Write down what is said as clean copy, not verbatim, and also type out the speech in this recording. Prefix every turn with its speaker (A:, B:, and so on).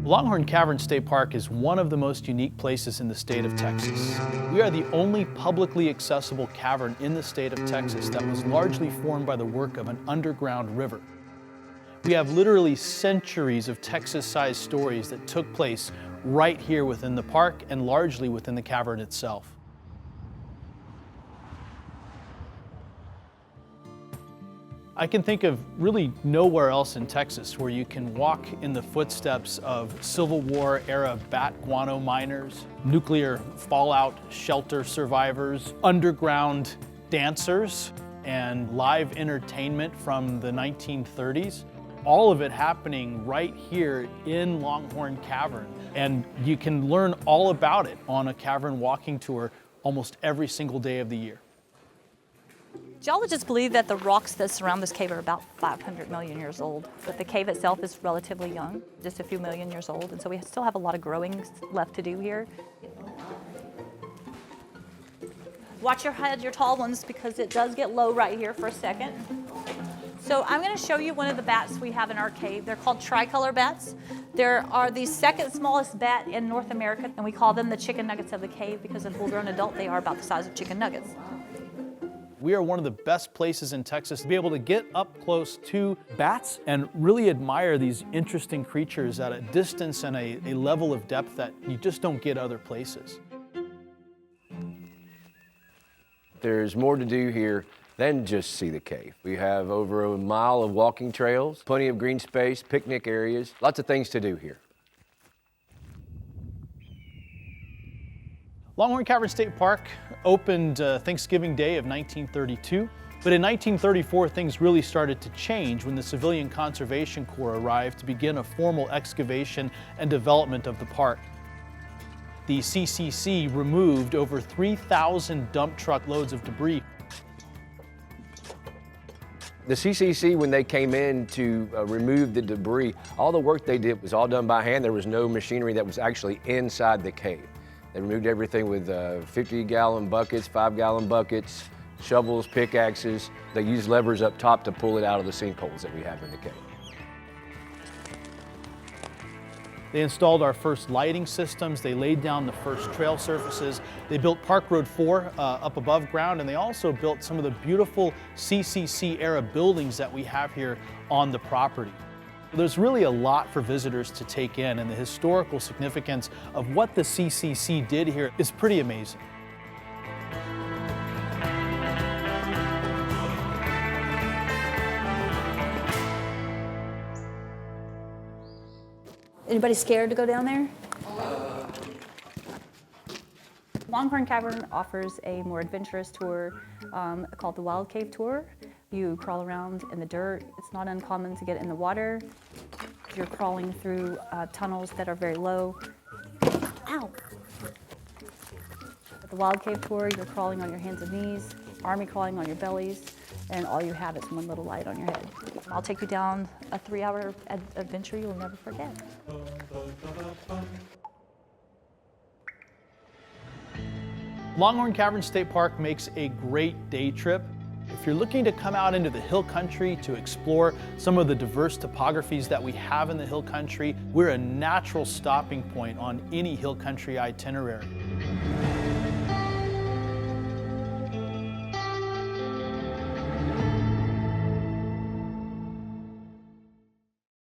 A: Longhorn Cavern State Park is one of the most unique places in the state of Texas. We are the only publicly accessible cavern in the state of Texas that was largely formed by the work of an underground river. We have literally centuries of Texas-sized stories that took place right here within the park and largely within the cavern itself. I can think of really nowhere else in Texas where you can walk in the footsteps of Civil War era bat guano miners, nuclear fallout shelter survivors, underground dancers, and live entertainment from the 1930s. All of it happening right here in Longhorn Cavern. And you can learn all about it on a cavern walking tour almost every single day of the year.
B: Geologists believe that the rocks that surround this cave are about 500 million years old, but the cave itself is relatively young, just a few million years old, and so we still have a lot of growing left to do here. Watch your head, your tall ones, because it does get low right here for a second. So I'm going to show you one of the bats we have in our cave. They're called tricolor bats. There are the second smallest bat in North America, and we call them the chicken nuggets of the cave because as a full-grown adult, they are about the size of chicken nuggets.
A: We are one of the best places in Texas to be able to get up close to bats and really admire these interesting creatures at a distance and a level of depth that you just don't get other places.
C: There's more to do here than just see the cave. We have over a mile of walking trails, plenty of green space, picnic areas, lots of things to do here.
A: Longhorn Cavern State Park opened Thanksgiving Day of 1932, but in 1934 things really started to change when the Civilian Conservation Corps arrived to begin a formal excavation and development of the park. The CCC removed over 3,000 dump truck loads of debris.
C: The CCC, when they came in to remove the debris, all the work they did was all done by hand. There was no machinery that was actually inside the cave. They removed everything with 50-gallon buckets, 5-gallon buckets, shovels, pickaxes. They used levers up top to pull it out of the sinkholes that we have in the cave.
A: They installed our first lighting systems. They laid down the first trail surfaces. They built Park Road 4 up above ground, and they also built some of the beautiful CCC-era buildings that we have here on the property. There's really a lot for visitors to take in, and the historical significance of what the CCC did here is pretty amazing.
B: Anybody scared to go down there? Longhorn Cavern offers a more adventurous tour called the Wild Cave Tour. You crawl around in the dirt. It's not uncommon to get in the water. You're crawling through tunnels that are very low. Ow! At the Wild Cave Tour, you're crawling on your hands and knees, army crawling on your bellies, and all you have is one little light on your head. I'll take you down a 3-hour adventure you'll never forget.
A: Longhorn Cavern State Park makes a great day trip. If you're looking to come out into the hill country to explore some of the diverse topographies that we have in the hill country, we're a natural stopping point on any hill country itinerary.